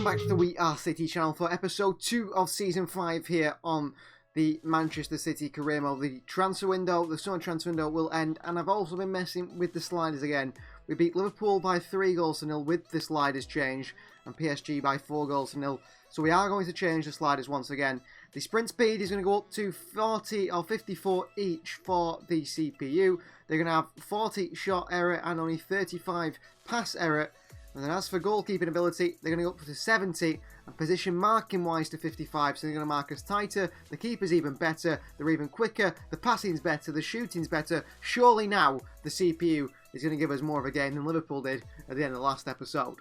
back to the We Are City channel for episode 2 of season 5 here on the Manchester City career mode. The transfer window, the summer transfer window will end, and I've also been messing with the sliders again. We beat Liverpool by 3-0 with the sliders change, and PSG by 4-0. So we are going to change the sliders once again. The sprint speed is going to go up to 40 or 54 each for the CPU. They're going to have 40 shot error and only 35 pass error. And then as for goalkeeping ability, they're going to go up to 70 and position marking wise to 55. So they're going to mark us tighter, the keeper's even better, they're even quicker, the passing's better, the shooting's better. Surely now the CPU is going to give us more of a game than Liverpool did at the end of the last episode.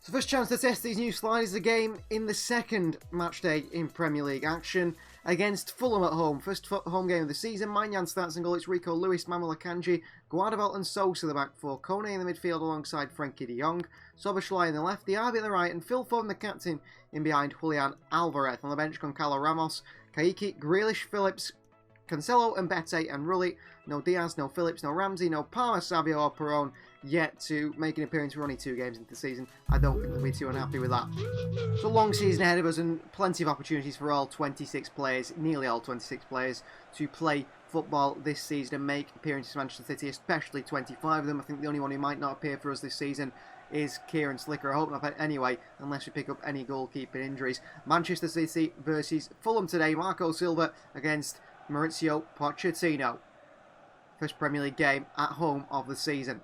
So first chance to test these new sliders, a game in the second match day in Premier League action against Fulham at home. First home game of the season. Maignan starts in goal. It's Rico Lewis, Manuel Akanji, Guardiola and Sosa the back four. Kone in the midfield alongside Frankie de Jong. Szoboszlai in the left, Diaby on the right, and Phil Foden the captain in behind Julian Alvarez. On the bench, Goncalo Ramos, Kayiki, Grealish, Phillips, Cancelo and Bete and Rulli. No Diaz, no Phillips, no Ramsey, no Palmer, Savio or Perón yet to make an appearance. We're only 2 games into the season. I don't think we'll be too unhappy with that. So long season ahead of us and plenty of opportunities for all 26 players, nearly all 26 players, to play football this season and make appearances for Manchester City, especially 25 of them. I think the only one who might not appear for us this season is Kieran Slicker. I hope not anyway, unless we pick up any goalkeeping injuries. Manchester City versus Fulham today. Marco Silva against Mauricio Pochettino. First Premier League game at home of the season.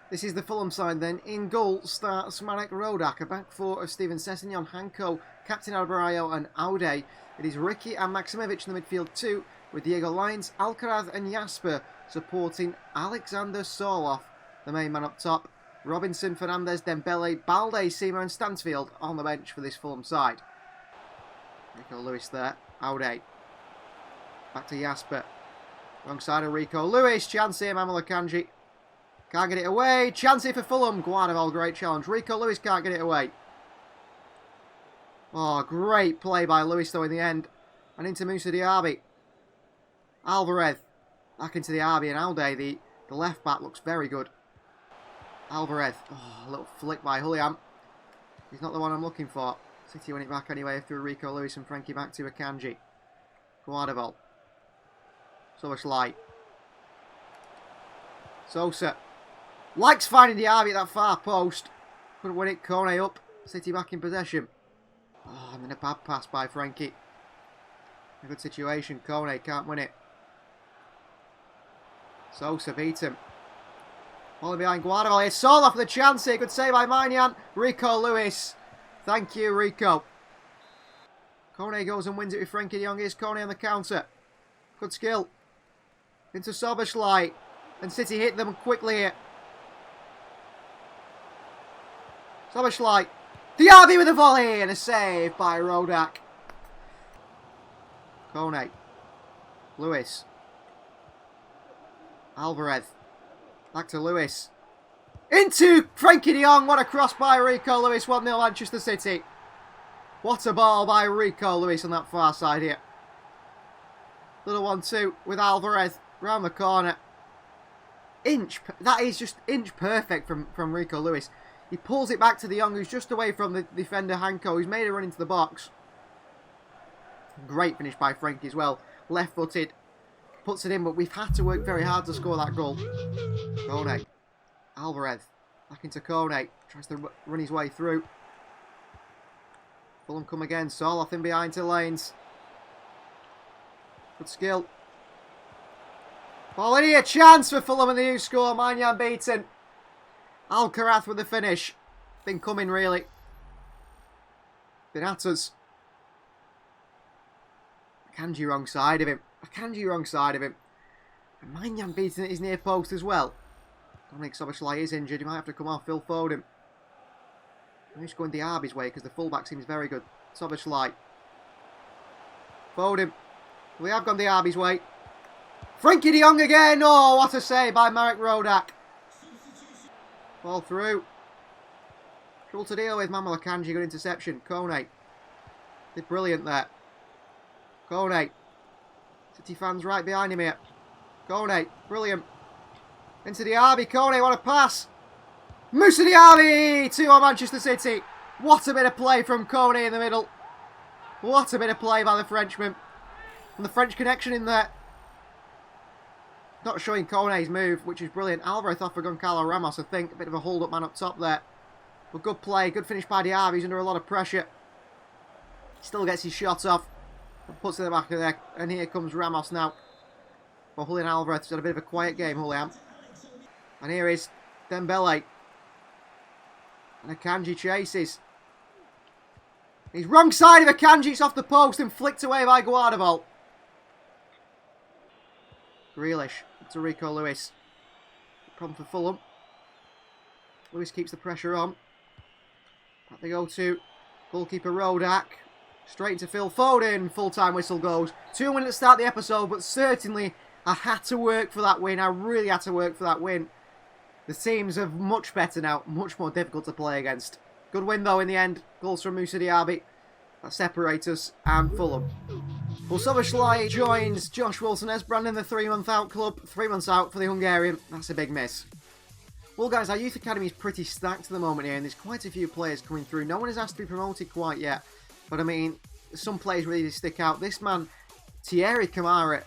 This is the Fulham side then. In goal starts Marek Rodak. A back four of Steven Sessegnon, Hanko, Captain Alvarez and Aude. It is Ricky and Maximovic in the midfield too, with Diego Lyons, Alcaraz and Jasper supporting Alexander Sorloth, the main man up top. Robinson, Fernandez, Dembele, Balde, Seamer and Stansfield on the bench for this Fulham side. Rico Lewis there. Aude. Back to Jasper. Wrong side of Rico Lewis. Chance here, Manuel Akanji. Can't get it away. Chance here for Fulham. Guardiola, great challenge. Rico Lewis can't get it away. Oh, great play by Lewis though in the end. And into Moussa Diaby. Alvarez. Back into Diaby and Aude. The left back looks very good. Alvarez. Oh, a little flick by Julian. He's not the one I'm looking for. City win it back anyway through Rico Lewis and Frankie back to Akanji. Guardiola. Szoboszlai. Sosa. Likes finding Diaby at that far post. Couldn't win it. Kone up. City back in possession. Oh, and then a bad pass by Frankie. A good situation. Kone can't win it. Sosa beat him. Falling behind Guardiola. It's Sorloth for the chance here. Good save by Maignan. Rico Lewis. Thank you, Rico. Kone goes and wins it with Frankie de Jong. Here's Kone on the counter. Good skill. Into Szoboszlai. And City hit them quickly here. Szoboszlai. Diaby with a volley and a save by Rodak. Kone. Lewis. Alvarez. Back to Lewis. Into Frankie de Jong. What a cross by Rico Lewis. 1-0 Manchester City. What a ball by Rico Lewis on that far side here. Little 1-2 with Alvarez. Round the corner. That is just inch perfect from Rico Lewis. He pulls it back to de Jong, who's just away from the defender Hanko, who's made a run into the box. Great finish by Frankie as well. Left-footed. Puts it in, but we've had to work very hard to score that goal. Kone. Alvarez. Back into Kone. Tries to run his way through. Fulham come again. Sorloth in behind to lanes. Good skill. Ball in here. Chance for Fulham and the new score. Maignan beaten. Alcaraz with the finish. Been coming really. Been at us. Akanji wrong side of him. Akanji wrong side of him. And Maignan beating at his near post as well. Don't think Szoboszlai is injured. He might have to come off. Phil Foden. I'm just going Diaby's way because the fullback seems very good. Szoboszlai. Foden. We have gone Diaby's way. Frankie de Jong again. Oh, what a save by Marek Rodak. Ball through. Trouble to deal with. Manuel Akanji. Good interception. Kone. Did brilliant there. Kone. City fans right behind him here. Kone. Brilliant. Into Diaby. Kone. What a pass. Moussa Diaby. 2-1 Manchester City. What a bit of play from Kone in the middle. What a bit of play by the Frenchman. And the French connection in there. Not showing Kone's move, which is brilliant. Alvarez off for Goncalo Ramos, I think. A bit of a hold-up man up top there. But good play, good finish by Diaby. He's under a lot of pressure. Still gets his shot off. And puts it in the back of there. And here comes Ramos now. Well, Julian Alvarez has had a bit of a quiet game, Julian. And here is Dembele. And Akanji chases. He's wrong side of Akanji. It's off the post and flicked away by Guardiola. Grealish to Rico Lewis. Problem for Fulham. Lewis keeps the pressure on. Back they go to goalkeeper Rodak. Straight into Phil Foden. Full-time whistle goes. 2-1 at the start of the episode, but certainly I had to work for that win. I really had to work for that win. The teams are much better now. Much more difficult to play against. Good win though in the end. Goals from Moussa Diaby. That separate us and Fulham. Well, Soboslai joins Josh Wilson as Brandon, the 3-month out club. 3 months out for the Hungarian. That's a big miss. Well, guys, our youth academy is pretty stacked at the moment here, and there's quite a few players coming through. No one has asked to be promoted quite yet, but I mean, some players really stick out. This man, Thierry Camara,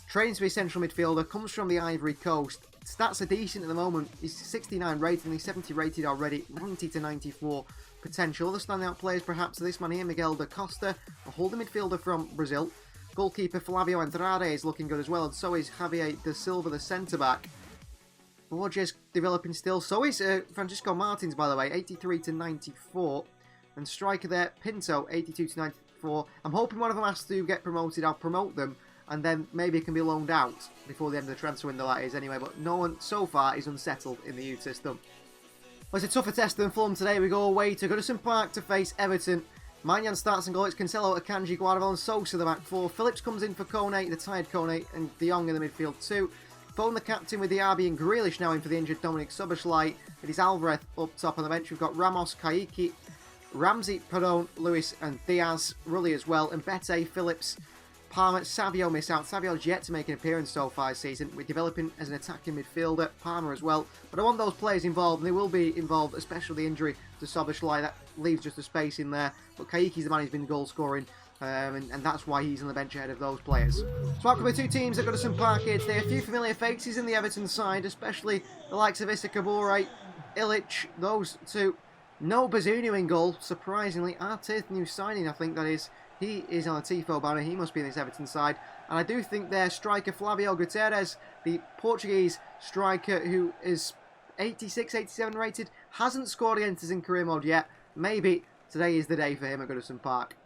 trains to be a central midfielder, comes from the Ivory Coast. Stats are decent at the moment. He's 69 rated, and he's 70 rated already. 90 to 94 potential. Other standout players perhaps are this man here, Miguel da Costa, a holding midfielder from Brazil. Goalkeeper Flavio Andrade is looking good as well, and so is Javier da Silva, the centre-back. Borges developing still. So is Francisco Martins, by the way, 83 to 94. And striker there, Pinto, 82 to 94. I'm hoping one of them has to get promoted. I'll promote them, and then maybe it can be loaned out before the end of the transfer window, that is, anyway. But no one so far is unsettled in the youth system. Well, it's a tougher test than Fulham today. We go away to Goodison Park to face Everton. Maignan starts and goal. It's Cancelo, Akanji, Guardiola and Sosa the back four. Phillips comes in for Kone, the tired Kone, and De Jong in the midfield too. Phone the captain with Diaby and Grealish now in for the injured Dominic Soboslai. It is Alvarez up top on the bench. We've got Ramos, Kaiki, Ramsey, Perron, Lewis and Diaz, Rulli as well. And Bete, Phillips, Palmer, Savio miss out. Savio's yet to make an appearance so far this season. We're developing as an attacking midfielder. Palmer as well. But I want those players involved, and they will be involved, especially the injury to Soboslai. That leaves just a space in there. But Kaiki's the man who's been goal scoring. And that's why he's on the bench ahead of those players. So out come the two teams that got us some Park here today. A few familiar faces in the Everton side, especially the likes of Issa Kabore, Ilic, those two. No Bazunu in goal, surprisingly. Our 10th new signing, I think that is. He is on a Tifo banner. He must be in this Everton side. And I do think their striker, Flavio Guterres, the Portuguese striker who is 86, 87 rated, hasn't scored against us in career mode yet. Maybe today is the day for him at Goodison Park.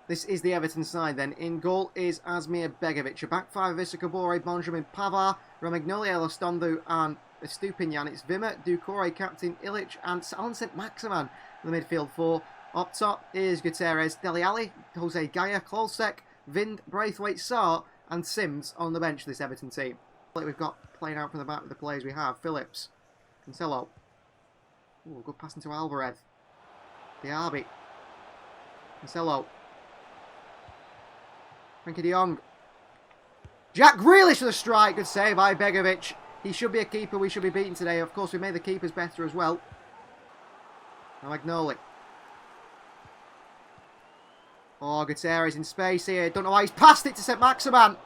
This is the Everton side then. In goal is Asmir Begovic. A back five of Issa Kabore, Benjamin Pavard, Romagnoli, Elistondo and Estupinian. It's Wimmer, Ducore, captain Ilic and Alan St-Maximin in the midfield four. Up top is Gutierrez, Dele Alli, Jose Gaya, Klosek, Vind, Braithwaite, Sarr and Sims on the bench for this Everton team. We've got playing out from the back with the players we have. Phillips, Cancelo. Ooh, good pass into Alvarez. Diaby. Cancelo. Frankie de Jong. Jack Grealish for the strike. Good save by Begovic. He should be a keeper. We should be beaten today. Of course, we made the keepers better as well. Now Magnoli. Oh, Gutierrez in space here. Don't know why he's passed it to St-Maximin.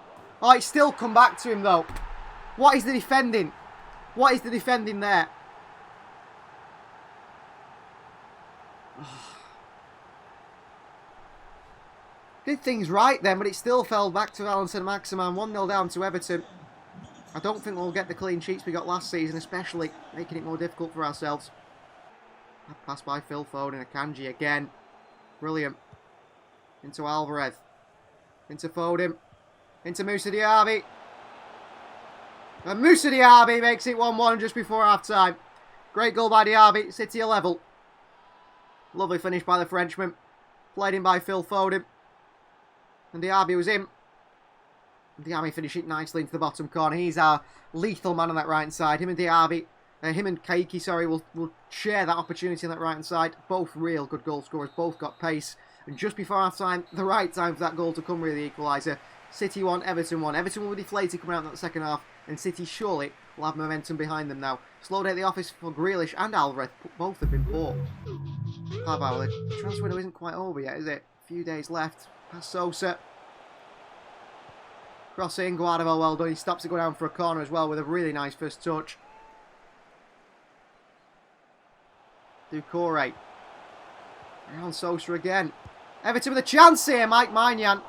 Oh, it's still come back to him, though. What is the defending? What is the defending there? Did things right then, but it still fell back to Alan St-Maximin. 1-0 down to Everton. I don't think we'll get the clean sheets we got last season, especially making it more difficult for ourselves. Pass by Phil Foden, Akanji again. Brilliant. Into Alvarez. Into Foden. Into Moussa Diaby. And Moussa Diaby makes it 1-1 just before half-time. Great goal by Diaby. City are level. Lovely finish by the Frenchman. Played in by Phil Foden. And Diaby was in. Diaby finished it nicely into the bottom corner. He's our lethal man on that right side. Him and Diaby, him and Kaiki, sorry, will share that opportunity on that right hand side. Both real good goal scorers. Both got pace. And just before half time, the right time for that goal to come, really, the equaliser. City 1, Everton 1. Everton will be deflated coming out in that second half. and City surely will have momentum behind them now. Slow day at the office for Grealish and Alvarez. Both have been poor. Pavard, the transfer window isn't quite over yet, is it? A few days left. Past Sosa. Crossing, Guardiola, well done. He stops to go down for a corner as well with a really nice first touch. Doucouré. Around Sosa again. Everton with a chance here, Mike Maignan.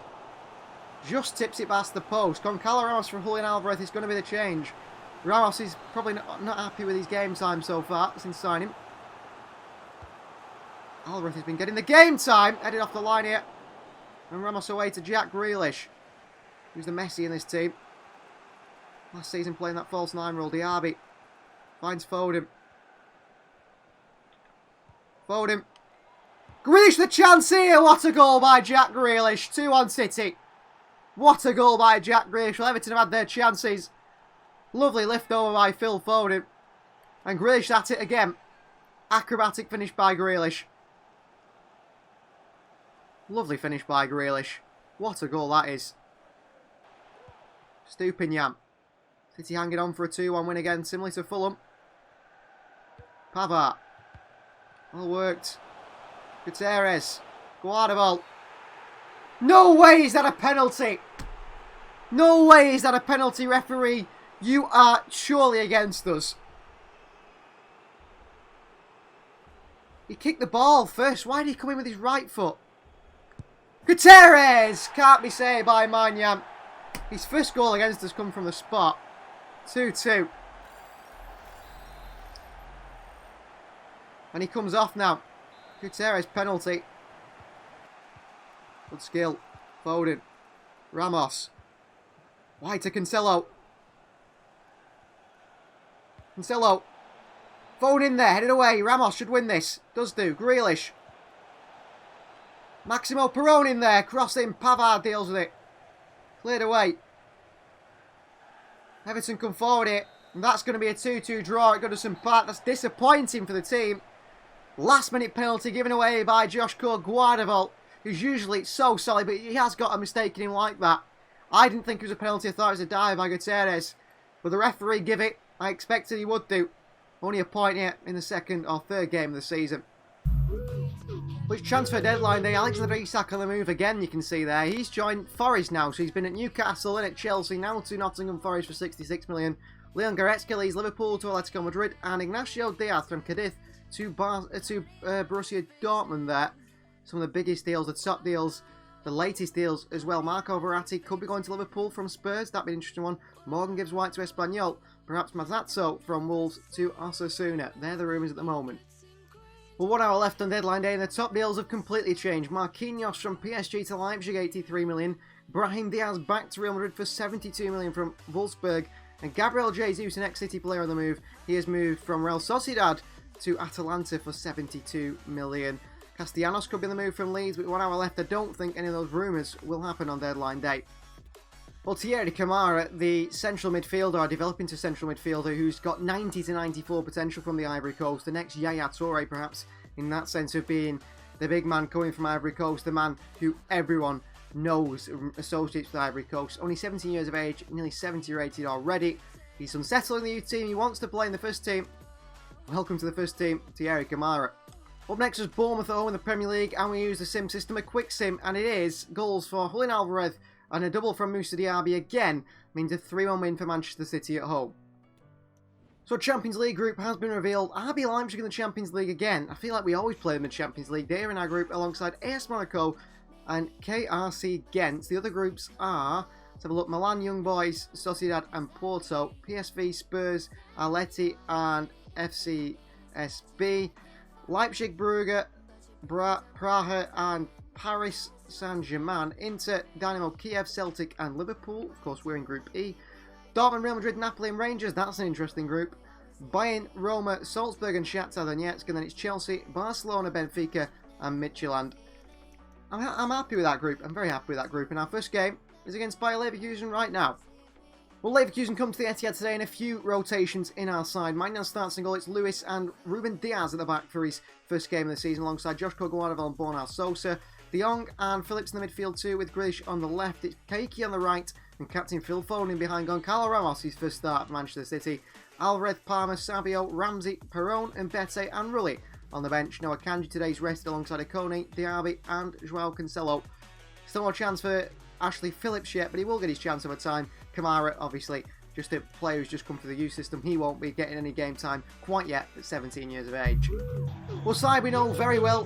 Just tips it past the post. Goncalo Ramos from Julian Alvarez is going to be the change. Ramos is probably not happy with his game time so far since signing. Alvarez has been getting the game time. Headed off the line here. And Ramos away to Jack Grealish, who's the Messi in this team. Last season playing that false 9 role. Diaby finds Foden. Foden. Grealish the chance here. What a goal by Jack Grealish. 2-1 City. What a goal by Jack Grealish. Well, Everton have had their chances. Lovely lift over by Phil Foden. And Grealish at it again. Acrobatic finish by Grealish. Lovely finish by Grealish. What a goal that is. Stupinian. City hanging on for a 2-1 win again, similar to Fulham. Pavard. Well worked. Gutierrez. Guardiola. No way is that a penalty. No way is that a penalty, referee. You are surely against us. He kicked the ball first. Why did he come in with his right foot? Gutierrez! Can't be saved by Maignan. His first goal against us come from the spot. 2-2. And he comes off now. Gutierrez penalty. Good skill. Foden. Ramos. Wide to Cancelo. Cancelo. Foden in there, headed away. Ramos should win this. Does do. Grealish. Maximo Perrone in there. Crossing. Pavard deals with it. Cleared away. Everton come forward here. And that's going to be a 2-2 draw at Goodison Park. That's disappointing for the team. Last minute penalty given away by Joshua Guardiola, who's usually so solid, but he has got a mistake in him like that. I didn't think it was a penalty. I thought it was a dive by Gutierrez. But the referee give it. I expected he would do. Only a point here in the second or third game of the season. Which transfer deadline day, Alexander Isak on the move again, you can see there. He's joined Forest now, so he's been at Newcastle and at Chelsea, now to Nottingham Forest for 66 million. Leon Goretzka leaves Liverpool to Atletico Madrid, and Ignacio Diaz from Cadiz to Borussia Dortmund there. Some of the biggest deals, the top deals, the latest deals as well. Marco Verratti could be going to Liverpool from Spurs. That'd be an interesting one. Morgan gives White to Espanyol. Perhaps Mazzazzo from Wolves to Osasuna. They're the rumours at the moment. Well, 1 hour left on deadline day and the top deals have completely changed. Marquinhos from PSG to Leipzig, 83 million. Brahim Diaz back to Real Madrid for 72 million from Wolfsburg. And Gabriel Jesus, an ex-City player on the move. He has moved from Real Sociedad to Atalanta for 72 million. Castellanos could be the move from Leeds, but 1 hour left. I don't think any of those rumours will happen on deadline day. Well, Thierry Camara, the central midfielder, developing to central midfielder, who's got 90 to 94 potential from the Ivory Coast. The next Yaya Toure, perhaps, in that sense of being the big man coming from Ivory Coast, the man who everyone knows associates with Ivory Coast. Only 17 years of age, nearly 70 rated already. He's unsettled in the youth team. He wants to play in the first team. Welcome to the first team, Thierry Camara. Up next is Bournemouth at home in the Premier League, and we use the sim system, a quick sim, and it is goals for Julian Alvarez and a double from Moussa Diaby again, means a 3-1 win for Manchester City at home. So a Champions League group has been revealed. RB Leipzig in the Champions League again. I feel like we always play them in the Champions League. They're in our group alongside AS Monaco and KRC Ghent. The other groups are, let's have a look, Milan Young Boys, Sociedad and Porto, PSV, Spurs, Atleti and FCSB, Leipzig, Brugge, Praha and Paris Saint-Germain, Inter, Dynamo Kiev, Celtic and Liverpool. Of course, we're in Group E. Dortmund, Real Madrid, Napoli and Rangers. That's an interesting group. Bayern, Roma, Salzburg and Shakhtar Donetsk. And then it's Chelsea, Barcelona, Benfica and Midtjylland. I'm happy with that group. I'm very happy with that group. And our first game is against Bayer Leverkusen right now. Well, Leverkusen come to the Etihad today in a few rotations in our side. Mine now starts in goal. It's Lewis and Ruben Diaz at the back for his first game of the season alongside Joshua Guardiola and Borna Sosa. De Jong and Phillips in the midfield too, with Grealish on the left. It's Keiki on the right And captain Phil Foden behind Goncalo Ramos, his first start for Manchester City. Alvarez, Palmer, Savio, Ramsey, Perron, and Bete and Rulli on the bench. Noah Kanji today's rested alongside Akone, Diaby and Joao Cancelo. Still no chance for Ashley Phillips yet, but he will get his chance over time. Kamara, obviously, just a player who's just come through the youth system. He won't be getting any game time quite yet at 17 years of age. Well, side we know very well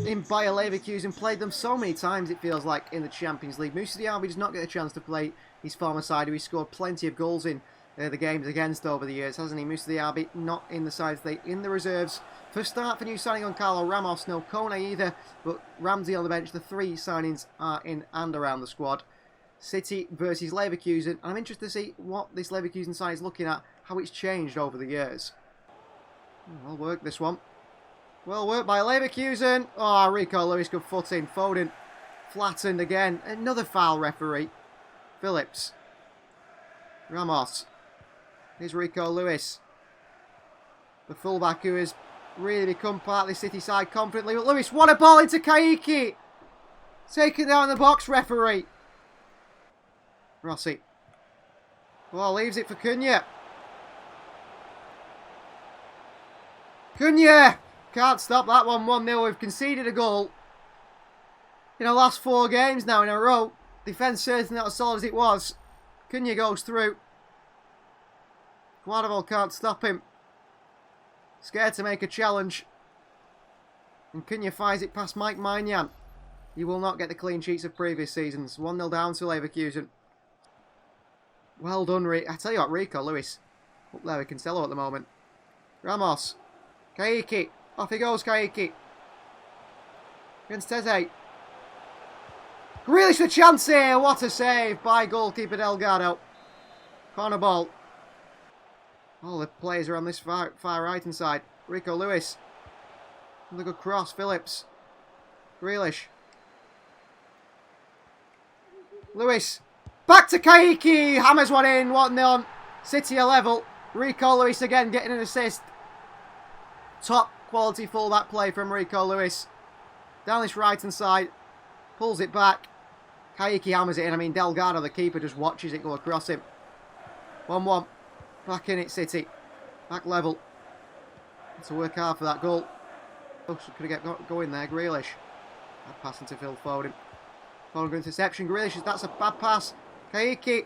in Bayer Leverkusen, played them so many times it feels like in the Champions League. Moussa Diaby does not get a chance to play his former side, who he scored plenty of goals in the games against over the years, hasn't he? Moussa Diaby not in the sides, they in the reserves. First start for new signing on Carlo Ramos, no Kone either, but Ramsey on the bench. The three signings are in and around the squad. City versus Leverkusen, and I'm interested to see what this Leverkusen side is looking at, how it's changed over the years. Well worked, this one. Well worked by Leverkusen. Oh, Rico Lewis, good foot in. Foden flattened again. Another foul, referee. Phillips. Ramos. Here's Rico Lewis. The fullback who has really become part of the City side confidently. But Lewis, what a ball into Kaiki! Taken down in the box, referee. Rossi. Well, leaves it for Cunha. Cunha! Can't stop that one. 1-0. We've conceded a goal in the last 4 games now in a row. Defence certainly not as solid as it was. Cunha goes through. Guardiola can't stop him. Scared to make a challenge. And Cunha fires it past Mike Maignan. He will not get the clean sheets of previous seasons. 1-0 down to Leverkusen. Well done, I tell you what, Rico Lewis. Up there with Cancelo at the moment. Ramos. Kaiki. Off he goes, Kaiki. Against Teze. Grealish the chance here. What a save by goalkeeper Delgado. Corner ball. All the players are on this far right hand side. Rico Lewis. Another good cross. Phillips. Grealish. Lewis. Back to Kaiki. Hammers one in. 1-0. City are level. Rico Lewis again getting an assist. Top quality fullback play from Rico Lewis. Down this right hand side. Pulls it back. Kaiki hammers it in. I mean, Delgado, the keeper, just watches it go across him. 1-1. Back in it, City. Back level. Had to work hard for that goal. Oh, so could have get going there. Grealish. Bad pass into Phil Foden. Foden good interception. Grealish, that's a bad pass. Kaiki.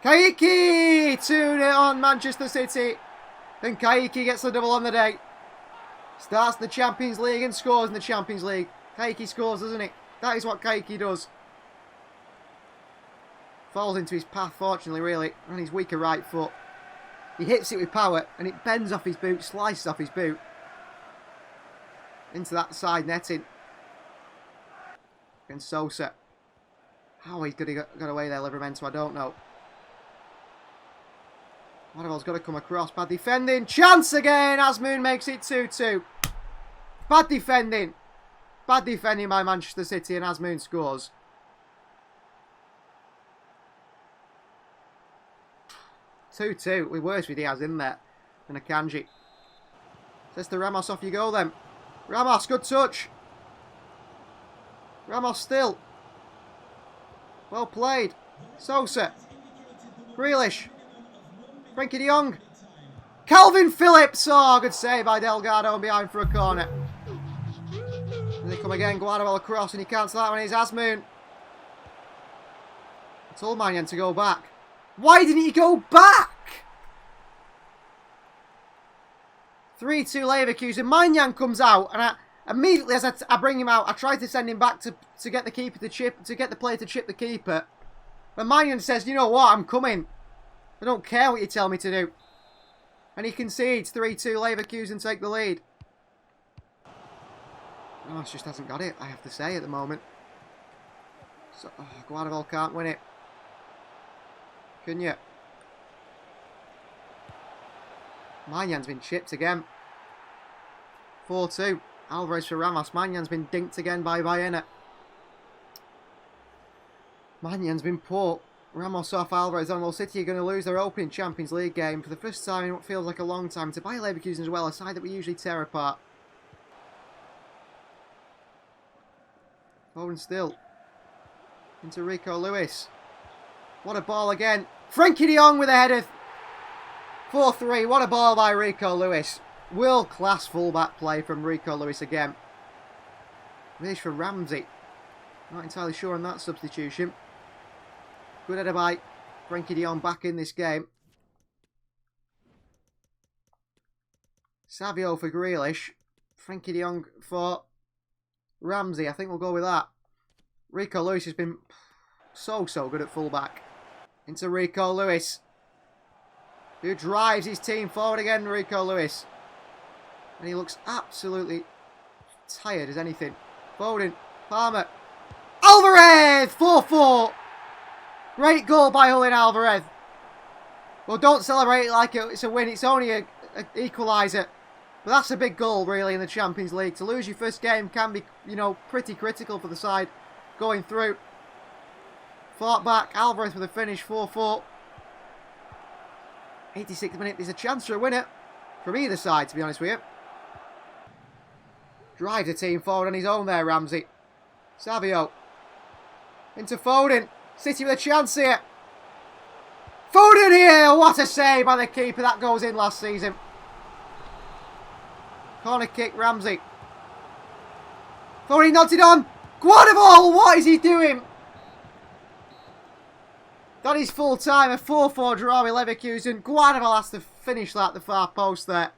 Kaiki! 2-0 on Manchester City. And Kaiki gets the double on the day. Starts the Champions League and scores in the Champions League. Kaiki scores, doesn't it? That is what Kaiki does. Falls into his path, fortunately, really. On his weaker right foot. He hits it with power and it bends off his boot, slices off his boot. Into that side netting. Against Sosa. How he's got away there, Livramento, I don't know. Guardiola's got to come across. Bad defending. Chance again. Azmoun makes it 2-2. Bad defending. Bad defending by Manchester City and Azmoun scores. Two. We're worse with Diaz in there than Akanji. Says to Ramos, off you go then. Ramos, good touch. Ramos still. Well played. Sosa. Grealish. Frankie de Jong. Calvin Phillips. Oh, good save by Delgado and behind for a corner. And they come again. Guardiola across and he cancels that one. Here's Azmoun. I told Maignan to go back. Why didn't he go back? 3-2 Leverkusen. Maignan comes out and immediately as I bring him out, I try to send him back to get the keeper to chip, to get the player to chip the keeper. But Maignan says, you know what, I'm coming. I don't care what you tell me to do. And he concedes. 3-2 Leverkusen take the lead. Oh, just hasn't got it, I have to say, at the moment. So, Guardiola can't win it. Cunha. Maignan has been chipped again. 4-2. Alvarez for Ramos. Magnan's been dinked again by Baena. Magnan's been poor. Ramos off, Alvarez on. Well, City are going to lose their opening Champions League game for the first time in what feels like a long time to Bayer Leverkusen as well, a side that we usually tear apart. Foden still. Into Rico Lewis. What a ball again. Frankie de Jong with a header. 4-3. What a ball by Rico Lewis. World-class full-back play from Rico Lewis again. Finish for Ramsey. Not entirely sure on that substitution. Good header by Frankie de Jong back in this game. Savio for Grealish. Frankie de Jong for Ramsey. I think we'll go with that. Rico Lewis has been so good at full-back. Into Rico Lewis, who drives his team forward again. Rico Lewis. And he looks absolutely tired as anything. Foden, Palmer, Alvarez! 4-4. Great goal by Julian Alvarez. Well, don't celebrate it like it's a win. It's only an equaliser. But that's a big goal, really, in the Champions League. To lose your first game can be, you know, pretty critical for the side going through. Fought back. Alvarez with a finish. 4-4. 86th minute. There's a chance for a winner from either side, to be honest with you. Drives the team forward on his own there, Ramsey. Savio. Into Foden. City with a chance here. Foden here! What a save by the keeper. That goes in last season. Corner kick, Ramsey. Foden nods it on. Guardiola, what is he doing? That is full time. A 4-4 draw with Leverkusen. Guardiola has to finish that at the far post there.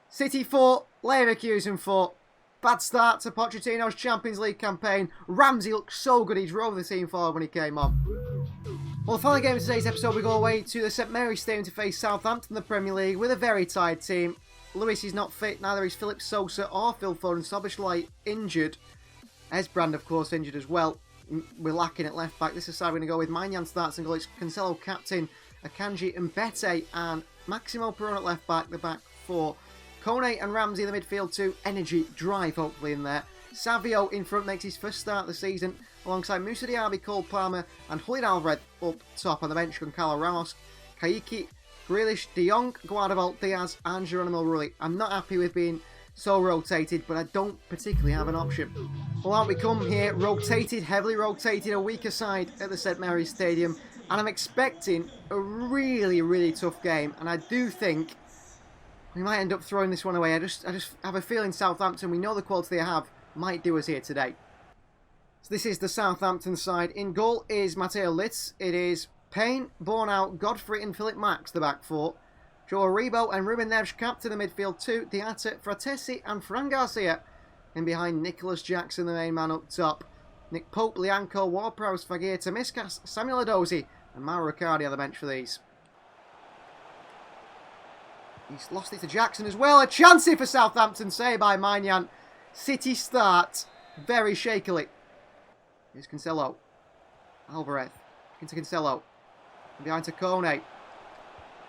City 4, Leverkusen 4. Bad start to Pochettino's Champions League campaign. Ramsey looked so good. He drove the team forward when he came on. Well, the final game of today's episode, we go away to the St Mary's Stadium to face Southampton in the Premier League with a very tired team. Lewis is not fit, neither is Philip Sosa or Phil Foden. Soboslai injured. Esbrand, of course, injured as well. We're lacking at left back. This is side we're going to go with. Maignan starts and goal. It's Cancelo captain, Akanji and Bete, and Maximo Perron at left back, the back four. Kone and Ramsey in the midfield too. Energy, drive hopefully in there. Savio in front makes his first start of the season alongside Moussa Diaby, Cole Palmer and Julian Alvarez up top on the bench. Goncalo Ramos, Kaiki, Grealish, De Jong, Guardiola, Diaz and Geronimo Rulli. I'm not happy with being so rotated, but I don't particularly have an option. Well, out we come here, rotated, heavily rotated, a weaker side at the St Mary's Stadium, and I'm expecting a really tough game, and I do think we might end up throwing this one away. I just have a feeling Southampton, we know the quality they have, might do us here today. So this is the Southampton side. In goal is Matteo Litz. It is Payne, Bornau, Godfrey and Philip Max, the back four. Joe Aribo and Ruben Neves captain the midfield two. Diatta, Fratesi and Fran Garcia. In behind Nicholas Jackson, the main man up top. Nick Pope, Lianco, Ward-Prowse, Fagir, Tomiskas, Samuel Adozi and Mauro Riccardi on the bench for these. He's lost it to Jackson as well. A chance here for Southampton, saved by Maignan. City start very shakily. Here's Cancelo. Alvarez into Cancelo. And behind to Kone.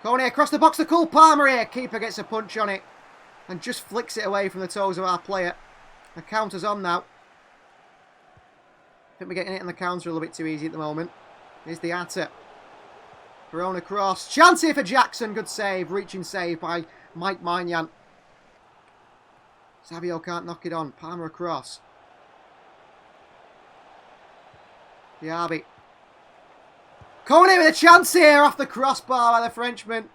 Kone across the box to Cole Palmer here. Keeper gets a punch on it and just flicks it away from the toes of our player. The counter's on now. I think we're getting it on the counter a little bit too easy at the moment. Here's the Atta. Verona cross. Chance here for Jackson. Good save. Reaching save by Mike Maignan. Savio can't knock it on. Palmer across. Diaby. Kone with a chance here off the crossbar by the Frenchman.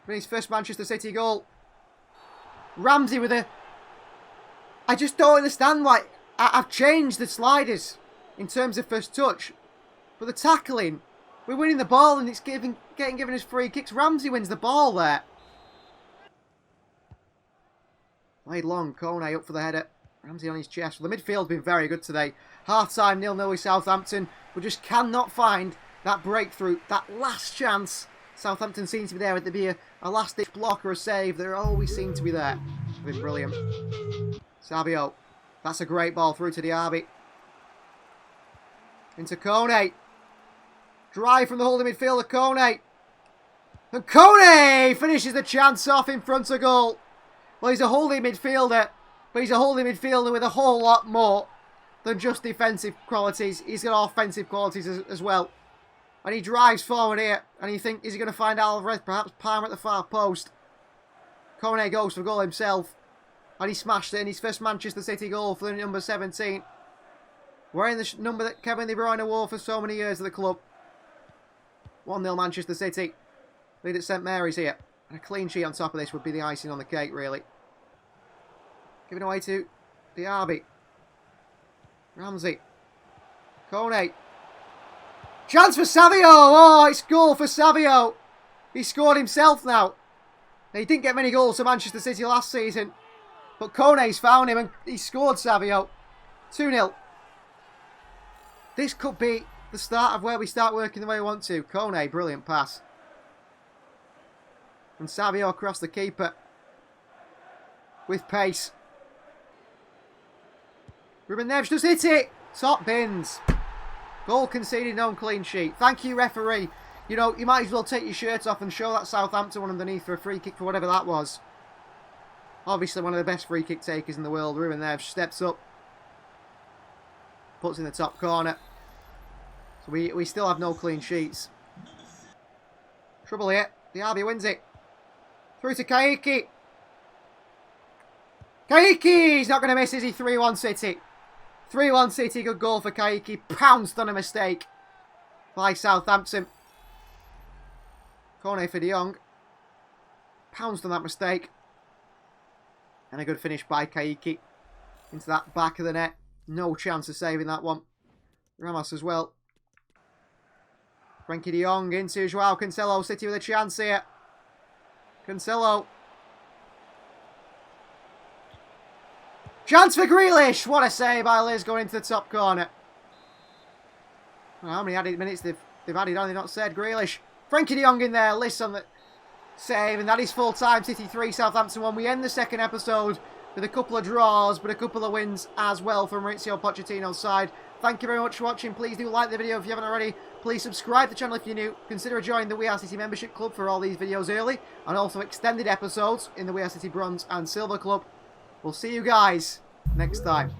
For his first Manchester City goal. Ramsey with a... I just don't understand why... I've changed the sliders in terms of first touch. But the tackling... We're winning the ball and it's getting given us free kicks. Ramsey wins the ball there. Played long. Kone up for the header. Ramsey on his chest. Well, the midfield's been very good today. Half-time 0-0 with Southampton. We just cannot find that breakthrough, that last chance. Southampton seems to be there. Would there be a last-ditch block or a save? They always seem to be there. It's been brilliant. Savio. That's a great ball through to Diaby. Into Kone. Drive from the holding midfielder, Kone. And Kone finishes the chance off in front of goal. Well, he's a holding midfielder, but he's a holding midfielder with a whole lot more than just defensive qualities. He's got offensive qualities as well. And he drives forward here, and you think, is he going to find Alvarez? Perhaps Palmer at the far post. Kone goes for goal himself, and he smashed it in his first Manchester City goal for the number 17. Wearing the number that Kevin De Bruyne wore for so many years at the club. 1-0 Manchester City. Lead at St Mary's here. And a clean sheet on top of this would be the icing on the cake, really. Giving away to Diaby. Ramsey. Kone. Chance for Savio! Oh, it's goal for Savio. He scored himself now. He didn't get many goals for Manchester City last season. But Kone's found him and he scored Savio. 2-0. This could be the start of where we start working the way we want to. Kone, brilliant pass. And Savio across the keeper. With pace. Ruben Neves just hit it. Top bins. Goal conceded, no clean sheet. Thank you, referee. You know, you might as well take your shirt off and show that Southampton one underneath for a free kick for whatever that was. Obviously one of the best free kick takers in the world. Ruben Neves steps up. Puts in the top corner. So we still have no clean sheets. Trouble here. Diaby wins it. Through to Kaiki. Kaiki! He's not going to miss, is he? 3-1 City. 3-1 City. Good goal for Kaiki. Pounced on a mistake by Southampton. Kone for De Jong. Pounced on that mistake. And a good finish by Kaiki. Into that back of the net. No chance of saving that one. Ramos as well. Frankie De Jong into Joao Cancelo. City with a chance here. Cancelo. Chance for Grealish. What a save by Liz going into the top corner. Well, how many added minutes they've added on? They've not said. Grealish. Frankie De Jong in there. Liz on the save. And that is full time. City 3, Southampton 1. We end the second episode with a couple of draws, but a couple of wins as well from Maurizio Pochettino's side. Thank you very much for watching. Please do like the video if you haven't already. Please subscribe to the channel if you're new. Consider joining the We Are City membership club for all these videos early, and also extended episodes in the We Are City Bronze and Silver Club. We'll see you guys next time.